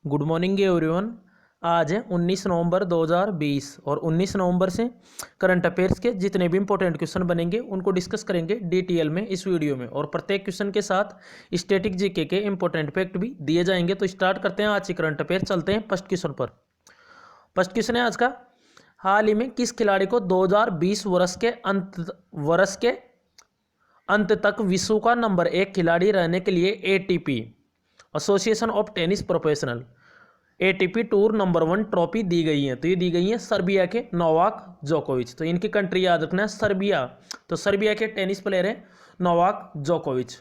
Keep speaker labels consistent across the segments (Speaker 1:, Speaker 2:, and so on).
Speaker 1: Good morning everyone. आज है 19 नवंबर 2020 और 19 नवंबर से करंट अफेयर्स के जितने भी इंपॉर्टेंट क्वेश्चन बनेंगे उनको डिस्कस करेंगे डिटेल में इस वीडियो में, और प्रत्येक क्वेश्चन के साथ स्टैटिक जीके के इंपॉर्टेंट फैक्ट भी दिए जाएंगे। तो स्टार्ट करते हैं आज की करंट अफेयर। चलते हैं फर्स्ट क्वेश्चन पर। फर्स्ट क्वेश्चन है आज का, हाल ही में किस खिलाड़ी को 2020 वर्ष के अंत तक विश्व का नंबर 1 खिलाड़ी रहने के लिए ATP association of tennis professional ATP tour number 1 trophy दी गई है? तो ये दी गई है सर्बिया के नोवाक जोकोविच। तो इनकी कंट्री याद रखना है सर्बिया। तो सर्बिया के टेनिस प्लेयर है नोवाक जोकोविच,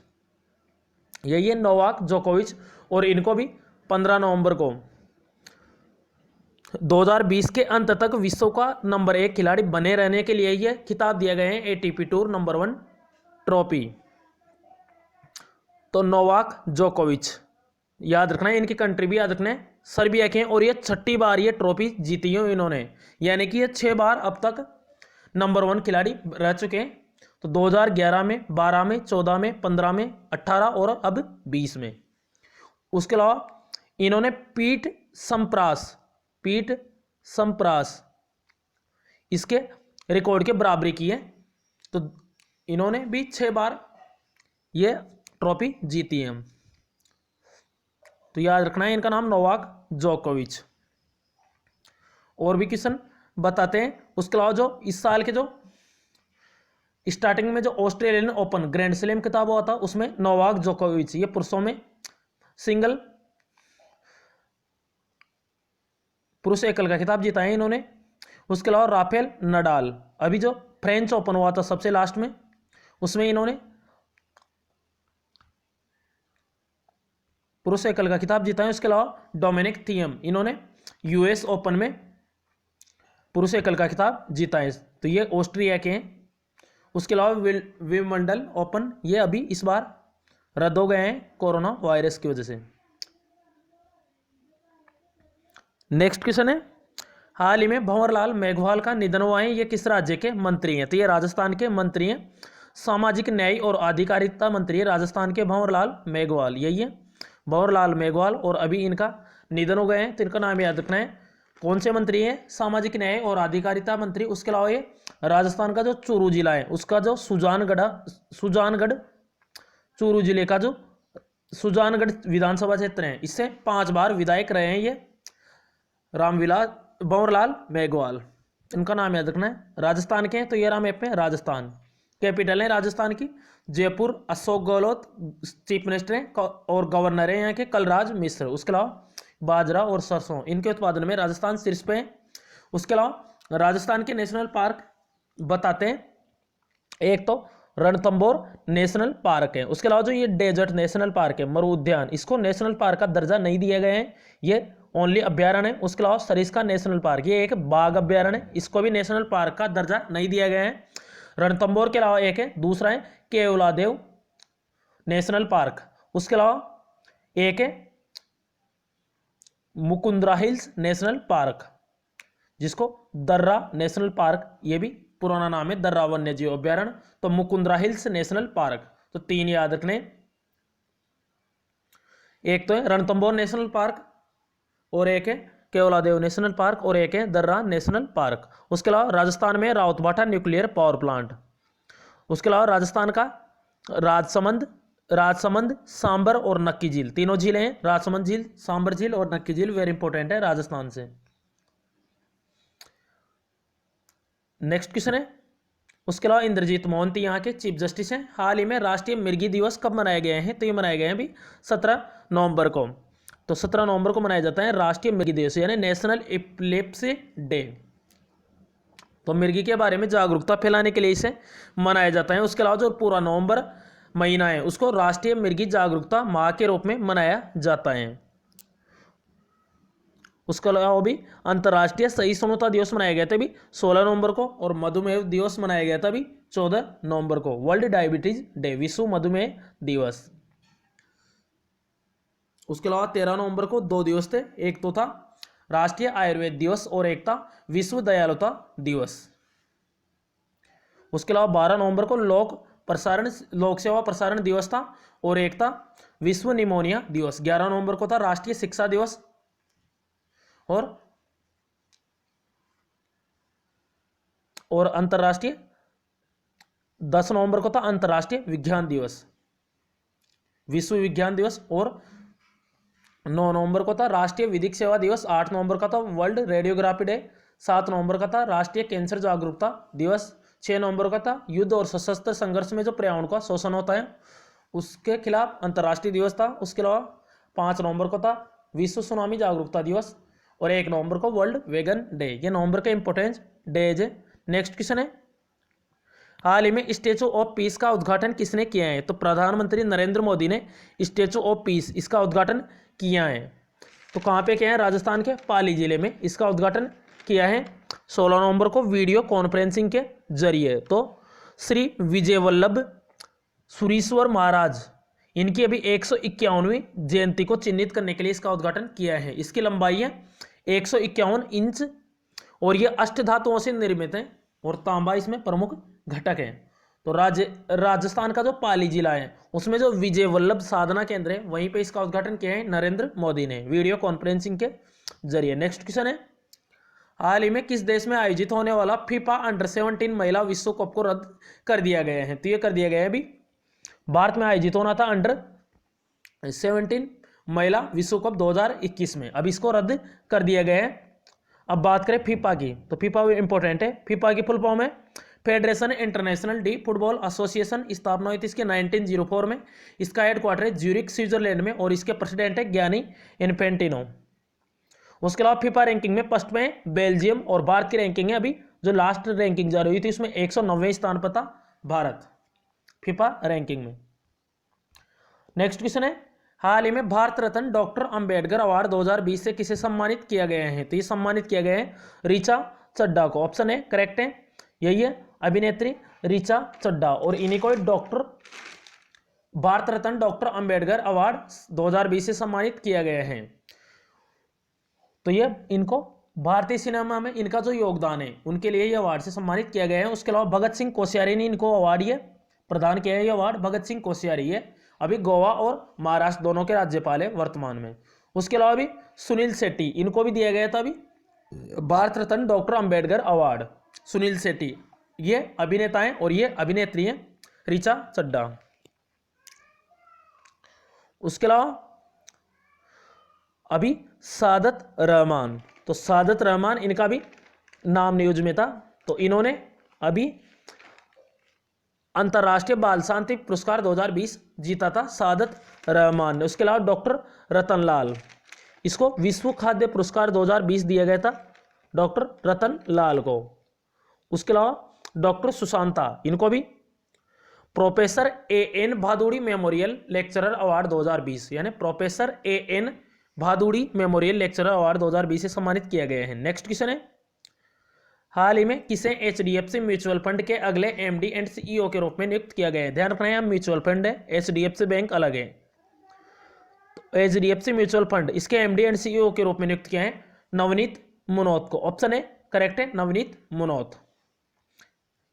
Speaker 1: यही है नोवाक जोकोविच। और इनको भी 15 नवंबर को 2020 के अंत तक विश्व का नंबर 1 खिलाड़ी बने रहने के लिए यह खिताब दिया गया है एटीपी टूर नंबर 1 ट्रॉफी। तो नोवाक जोकोविच याद रखना है, इनकी कंट्री भी याद रखना है सर्बिया के, और ये 6ठी बार ये ट्रॉफी जीती है इन्होंने, यानी कि ये 6 बार अब तक नंबर 1 खिलाड़ी रह चुके हैं। तो 2011 में, 12 में, 14 में, 15 में, 18 और अब 20 में। उसके अलावा इन्होंने पीट संप्रास इसके रिकॉर्ड के बराबरी की है। तो इन्होंने भी 6 बार ये ट्रॉफी जीती है। तो याद रखना है इनका नाम नोवाक जोकोविच। और भी क्वेश्चन बताते हैं। उसके अलावा जो इस साल के जो स्टार्टिंग में जो ऑस्ट्रेलियन ओपन ग्रैंड स्लैम खिताब हुआ था उसमें नोवाक जोकोविच ये पुरुषों में सिंगल पुरुष एकल का खिताब जीता है इन्होंने। उसके अलावा राफेल नडाल अभी जो फ्रेंच ओपन हुआ था सबसे लास्ट में उसमें इन्होंने पुरुष एकल का खिताब जीता है। उसके अलावा डोमिनिक थियम इन्होंने यूएस ओपन में पुरुष एकल का खिताब जीता है। तो ये ऑस्ट्रिया के हैं। उसके अलावा विंबलडन ओपन ये अभी इस बार रद्द हो गए हैं कोरोना वायरस की वजह से। नेक्स्ट क्वेश्चन है, हाल ही में भंवरलाल मेघवाल का निधन हुआ है, ये किस राज्य के मंत्री हैं? तो ये राजस्थान के मंत्री हैं, सामाजिक न्याय और आधिकारिता मंत्री है राजस्थान के भंवरलाल मेघवाल, यही है भंवरलाल मेघवाल। और अभी इनका निधन हो गए हैं। तो इनका नाम याद रखना है। कौन से मंत्री हैं? सामाजिक न्याय और आधिकारिता मंत्री। उसके अलावा ये राजस्थान का जो चूरू जिला है उसका जो सुजानगढ़ चूरू जिले का जो सुजानगढ़ विधानसभा क्षेत्र है इससे 5 बार विधायक रहे हैं ये भंवरलाल मेघवाल। इनका नाम याद रखना है। राजस्थान के हैं तो ये रहा मैप में राजस्थान। कैपिटल है राजस्थान की जयपुर। अशोक गहलोत चीफ मिनिस्टर हैं और गवर्नर है यहाँ के कलराज मिश्र। उसके अलावा बाजरा और सरसों इनके उत्पादन में राजस्थान शीर्ष पे है। उसके अलावा राजस्थान के नेशनल पार्क बताते हैं। एक तो रणथंभौर नेशनल पार्क है। उसके अलावा जो ये डेजर्ट नेशनल पार्क है मरु उद्यान, इसको नेशनल पार्क का दर्जा नहीं दिया गया है, ये ओनली अभ्यारण्य है। उसके अलावा सरिस्का नेशनल पार्क ये एक बाघ अभ्यारण्य है, इसको भी नेशनल पार्क का दर्जा नहीं दिया गया है। रणथंभौर के अलावा एक है, दूसरा है केवलादेव नेशनल पार्क। उसके अलावा एक है मुकुंदरा हिल्स नेशनल पार्क जिसको दर्रा नेशनल पार्क ये भी पुराना नाम है दर्रा वन्य जीव अभ्यारण्य। तो मुकुंदरा हिल्स नेशनल पार्क। तो 3 याद रखने, एक तो है रणथंभौर नेशनल पार्क और एक है केवलादेव नेशनल पार्क और एक है दर्रा नेशनल पार्क। उसके अलावा राजस्थान में रावतभाटा न्यूक्लियर पावर प्लांट। उसके अलावा राजस्थान का राजसमंद सांबर और नक्की झील तीनों झीलें हैं, राजसमंद झील, सांबर झील और नक्की झील वेरी इंपॉर्टेंट है राजस्थान से। नेक्स्ट क्वेश्चन है, उसके अलावा इंद्रजीत मोहंती यहाँ के चीफ जस्टिस हैं। हाल ही में राष्ट्रीय मिर्गी दिवस कब मनाए गए हैं? तो ये मनाए गए हैं अभी 17 नवंबर को। तो 17 नवंबर को मनाया जाता है राष्ट्रीय मिर्गी दिवस यानी नेशनल एपिलेप्सी डे। तो मिर्गी के बारे में जागरूकता फैलाने के लिए इसे मनाया जाता है। उसके अलावा जो पूरा नवंबर महीना है उसको राष्ट्रीय मिर्गी जागरूकता माह के रूप में मनाया जाता है। उसके अलावा भी अंतर्राष्ट्रीय सहिष्णुता दिवस मनाया गया था भी 16 नवंबर को, और मधुमेह दिवस मनाया गया था भी 14 नवंबर को। वर्ल्ड डायबिटीज डे विश्व मधुमेह दिवस। उसके अलावा 13 नवंबर को 2 दिवस थे, एक तो था राष्ट्रीय आयुर्वेद दिवस और एक था विश्व दयालुता दिवस। उसके अलावा 12 नवंबर को लोक सेवा प्रसारण दिवस था और एक था विश्व निमोनिया दिवस। 11 नवंबर को था राष्ट्रीय शिक्षा दिवस और अंतर्राष्ट्रीय 10 नवंबर को था अंतर्राष्ट्रीय विज्ञान दिवस, विश्व विज्ञान दिवस। और 9 नवंबर को था राष्ट्रीय विधिक सेवा दिवस। 8 नवंबर का था वर्ल्ड रेडियोग्राफी डे। 7 नवंबर का था राष्ट्रीय कैंसर जागरूकता दिवस। 6 नवंबर का था युद्ध और सशस्त्र संघर्ष में जो पर्यावरण का शोषण होता है उसके खिलाफ अंतर्राष्ट्रीय दिवस था। उसके अलावा 5 नवंबर को था विश्व सुनामी जागरूकता दिवस। और 1 नवंबर को वर्ल्ड वेगन डे। ये नवंबर के इंपॉर्टेंट डेज है। नेक्स्ट क्वेश्चन है, हाल ही में स्टेचू ऑफ पीस का उद्घाटन किसने किया है? तो प्रधानमंत्री नरेंद्र मोदी ने स्टेचू ऑफ पीस इसका उद्घाटन किया है। तो कहाँ पे किया है? राजस्थान के पाली जिले में इसका उद्घाटन किया है 16 नवंबर को वीडियो कॉन्फ्रेंसिंग के जरिए। तो श्री विजय वल्लभ सुरीश्वर महाराज इनकी अभी 151वीं जयंती को चिन्हित करने के लिए इसका उद्घाटन किया है। इसकी लंबाई है 151 इंच और ये अष्टधातुओं से निर्मित है और तांबा इसमें प्रमुख घटक है। तो राजस्थान का जो पाली जिला है उसमें जो विजय वल्लभ साधना केंद्र है वहीं पे इसका उद्घाटन किया है नरेंद्र मोदी ने वीडियो कॉन्फ्रेंसिंग के जरिए। नेक्स्ट क्वेश्चन है, हाल ही में किस देश में आयोजित होने वाला फीफा अंडर 17 महिला विश्व कप को रद्द कर दिया गया है? तो ये कर दिया गया है, अभी भारत में आयोजित होना था अंडर 17 महिला विश्व कप 2021 में, अब इसको रद्द कर दिया गया है। अब बात करें फीफा की, तो फीफा भी इंपॉर्टेंट है। फीफा की फुल फॉर्म है federation international D football association. स्थापना हुई थी इसके 1904 में। इसका हेडक्वार्टर है ज्यूरिक स्विट्जरलैंड में और इसके प्रेसिडेंट है गियानी इन्फेंटिनो। उसके अलावा फीफा रैंकिंग में फर्स्ट में बेल्जियम और भारत की रैंकिंग है, अभी जो लास्ट रैंकिंग जारी हुई थी उसमें 190वें स्थान पर था भारत फीफा रैंकिंग में। नेक्स्ट क्वेश्चन है, हाल ही में भारत रत्न डॉक्टर अंबेडकर अवार्ड 2020 से किसे सम्मानित किया गया है? तो ये सम्मानित किया गया है ऋचा चड्ढा को। ऑप्शन है करेक्ट है, यही है अभिनेत्री ऋचा चड्ढा। और इन्हीं को doctor Bharat Ratna doctor Ambedkar award 2020 से सम्मानित किया गया है। तो ये इनको भारतीय सिनेमा में इनका जो योगदान है उनके लिए ये अवार्ड से सम्मानित किया गया है। उसके अलावा भगत सिंह कोश्यारी ने इनको अवार्ड ये प्रदान किया है। ये अवार्ड भगत सिंह कोश्यारी है, अभी गोवा और महाराष्ट्र दोनों के राज्यपाल है वर्तमान में। उसके अलावा भी सुनील शेट्टी इनको भी दिया गया था अभी भारत रत्न डॉक्टर अंबेडकर अवार्ड। सुनील शेट्टी ये अभिनेता हैं और ये अभिनेत्री हैं ऋचा चड्ढा। उसके अलावा अभी सादत रहमान, तो सादत रहमान इनका भी नाम न्यूज में था। तो इन्होंने अभी अंतर्राष्ट्रीय बाल शांति पुरस्कार 2020 जीता था सादत रहमान ने। उसके अलावा डॉक्टर रतन लाल, इसको विश्व खाद्य पुरस्कार 2020 दिया गया था डॉक्टर रतन लाल को। उसके अलावा डॉक्टर सुशांता इनको भी professor A.N. Bhaduri memorial lecturer award 2020 यानी professor A.N. Bhaduri memorial lecturer award 2020 से सम्मानित किया गया है। नेक्स्ट क्वेश्चन है, हाल ही में किसे HDFC म्यूचुअल फंड के अगले MD एंड CEO के रूप में नियुक्त किया गया है? ध्यान रखना है, म्यूचुअल फंड है, HDFC बैंक अलग है। तो HDFC म्यूचुअल फंड इसके MD एंड CEO के रूप में नियुक्त किया है नवनीत मुनोत को। ऑप्शन है करेक्ट है नवनीत मुनोत,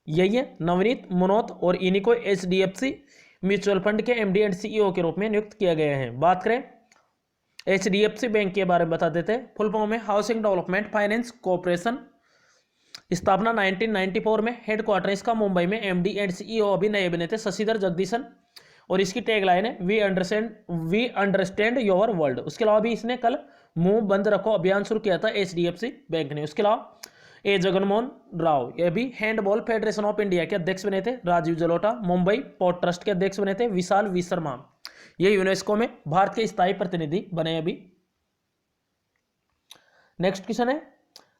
Speaker 1: यही है नवनीत मुनोत। और इन्हीं को HDFC म्यूचुअल फंड के MD एंड CEO के रूप में नियुक्त किया गया है। बात करें HDFC बैंक के बारे में बता देते हैं। फुल फॉर्म है हाउसिंग डेवलपमेंट फाइनेंस कॉर्पोरेशन। स्थापना 1994 में। हेडक्वार्टर इसका मुंबई में। MD एंड CEO अभी नए बने थे शशिधर जगदीशन। और इसकी टैगलाइन है वी अंडरस्टैंड योर वर्ल्ड। उसके अलावा भी इसने कल मुंह बंद रखो अभियान शुरू किया था HDFC बैंक ने। उसके अलावा A जगनमोहन राव ये भी हैंडबॉल फेडरेशन ऑफ इंडिया के अध्यक्ष बने थे। राजीव जलोटा मुंबई पोर्ट ट्रस्ट के अध्यक्ष बने थे। विशाल वी शर्मा ये यूनेस्को में भारत के स्थायी प्रतिनिधि बने अभी। नेक्स्ट क्वेश्चन है,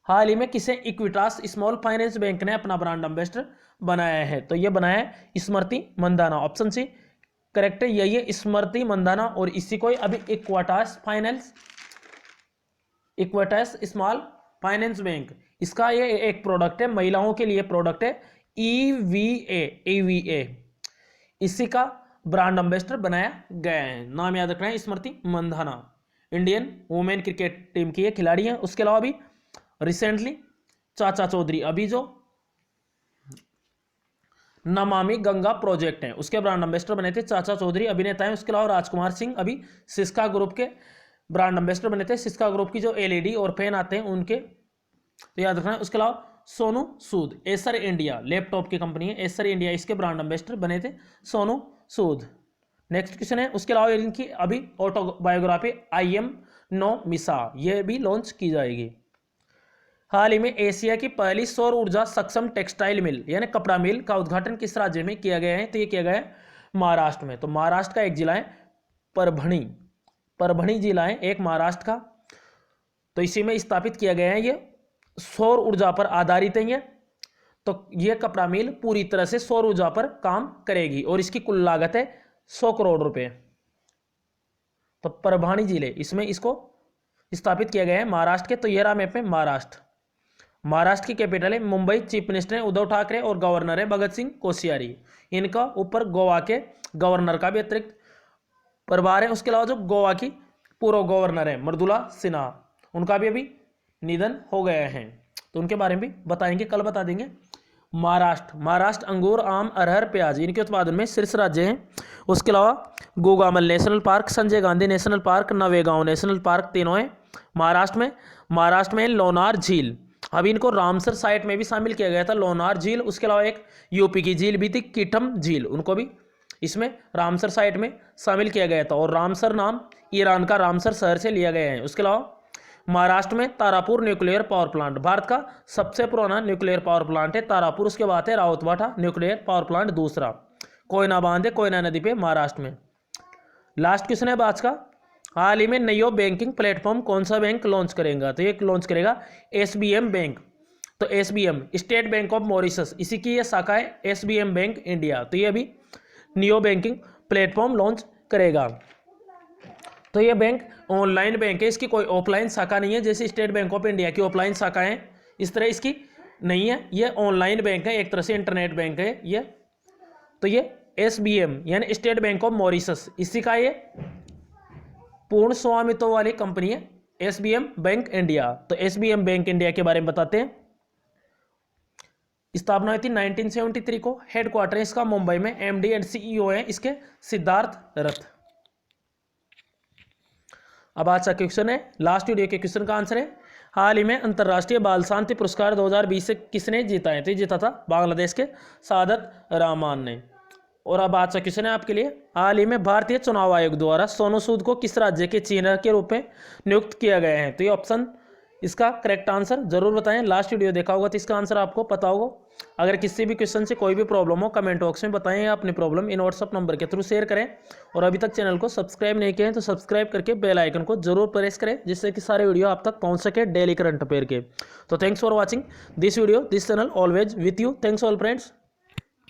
Speaker 1: हाल ही में किसे इक्विटास स्मॉल फाइनेंस बैंक ने अपना ब्रांड एम्बेसडर बनाया है? तो ये बनाया है Smriti Mandanna. Option C correct है, यही है स्मृति मंदाना। और इसी को अभी इक्विटास स्मॉल फाइनेंस बैंक इसका ये एक प्रोडक्ट है, महिलाओं के लिए प्रोडक्ट है EVA इसी का ब्रांड एम्बेसडर बनाया गया है। नाम याद रखना है Smriti Mandhana, Indian women cricket team की ये खिलाड़ी है। उसके अलावा भी रिसेंटली चाचा चौधरी अभी जो नमामि गंगा प्रोजेक्ट है उसके ब्रांड एम्बेसडर बने थे चाचा चौधरी, अभिनेता है। उसके अलावा राजकुमार सिंह अभी सिस्का ग्रुप के ब्रांड एम्बेसडर बने थे। सिस्का ग्रुप की जो एलईडी और पेन आते हैं उनके, तो याद रखना। उसके अलावा Sonu Sood, Acer India laptop की कंपनी है, एसर इंडिया, इसके ब्रांड एम्बेसडर बने थे सोनू सूद। नेक्स्ट क्वेश्चन है, उसके अलावा इनकी अभी ऑटोबायोग्राफी IM नो मिसा, ये भी लॉन्च की जाएगी। हाल ही में एशिया की पहली सौर ऊर्जा सक्षम टेक्सटाइल मिल यानी कपड़ा मिल का उद्घाटन किस राज्य में किया गया है? तो ये किया गया है महाराष्ट्र में। तो महाराष्ट्र का एक जिला है परभणी, परभणी जिला है एक महाराष्ट्र का, तो इसी में स्थापित किया गया है। ये सौर ऊर्जा पर आधारित है ये, तो ये कपड़ा मिल पूरी तरह से सौर ऊर्जा पर काम करेगी और इसकी कुल लागत है 100 करोड़ रुपए। तो परभणी जिले इसमें इसको स्थापित किया गया है महाराष्ट्र के। तो ये रहा मैप में महाराष्ट्र। महाराष्ट्र की कैपिटल है मुंबई। चीफ मिनिस्टर है उद्धव ठाकरे और गवर्नर है भगत सिंह कोश्यारी। इनका ऊपर गोवा के गवर्नर का भी अतिरिक्त प्रभार है। उसके अलावा जो गोवा की पूर्व गवर्नर है मृदुला सिन्हा, उनका भी अभी निधन हो गया है, तो उनके बारे में भी बताएंगे, कल बता देंगे। महाराष्ट्र अंगूर, आम, अरहर, प्याज इनके उत्पादन में शीर्ष राज्य हैं। उसके अलावा Gugamal national park, Sanjay Gandhi national park, Navegaon national park तीनों हैं महाराष्ट्र में लोनार झील, अभी इनको रामसर साइट में भी शामिल किया गया था लोनार झील। उसके अलावा एक यूपी की झील भी थी कीटम झील, उनको भी इसमें रामसर साइट में शामिल किया गया था। और रामसर नाम ईरान का रामसर शहर से लिया गया है। उसके अलावा महाराष्ट्र में Tarapur nuclear power plant, Bharat का सबसे पुराना न्यूक्लियर पावर प्लांट है तारापुर। उसके बाद है राउतवाटा न्यूक्लियर पावर प्लांट दूसरा। कोयना बांध है कोयना नदी पे महाराष्ट्र में। लास्ट क्वेश्चन है आज का, हाल ही में नयो बैंकिंग प्लेटफॉर्म कौन सा बैंक लॉन्च करेगा? तो ये लॉन्च करेगा SBM बैंक। तो SBM state bank of Mauritius, इसी की ये शाखा है SBM बैंक इंडिया। तो ये अभी नियो बैंकिंग प्लेटफॉर्म लॉन्च करेगा। तो ये बैंक ऑनलाइन बैंक है, इसकी कोई ऑफलाइन शाखा नहीं है जैसे स्टेट बैंक ऑफ इंडिया की ऑफलाइन शाखा है, इस तरह इसकी नहीं है। ये ऑनलाइन बैंक है, एक तरह से इंटरनेट बैंक है ये। तो ये SBM यानी स्टेट बैंक ऑफ मॉरिशस, इसी का ये पूर्ण स्वामित्व वाली कंपनी है SBM बैंक इंडिया। तो SBM बैंक इंडिया के बारे में बताते हैं। स्थापना हुई थी 1973 को। हेडक्वार्टर इसका मुंबई में। MD एंड CEO है इसके सिद्धार्थ रथ। अब आज का क्वेश्चन है, लास्ट वीडियो के क्वेश्चन का आंसर है, हाल ही में अंतर्राष्ट्रीय बाल शांति पुरस्कार 2020 से किसने जीता है? तो ये जीता था बांग्लादेश के सादत रहमान ने। और अब आज का क्वेश्चन है आपके लिए, हाल ही में भारतीय चुनाव आयोग द्वारा सोनू सूद को किस राज्य के चीफ के रूप में नियुक्त किया गया है? तो ये ऑप्शन इसका करेक्ट आंसर जरूर बताएं। लास्ट वीडियो देखा होगा तो इसका आंसर आपको पता होगा। अगर किसी भी क्वेश्चन से कोई भी प्रॉब्लम हो कमेंट बॉक्स में बताएं या अपनी प्रॉब्लम इन व्हाट्सअप नंबर के थ्रू शेयर करें। और अभी तक चैनल को सब्सक्राइब नहीं किए हैं तो सब्सक्राइब करके बेल आइकन को जरूर प्रेस करें, जिससे कि सारे वीडियो आप तक पहुंच सके डेली करंट अफेयर के। तो thanks for watching this video, this channel always with you. Thanks all friends.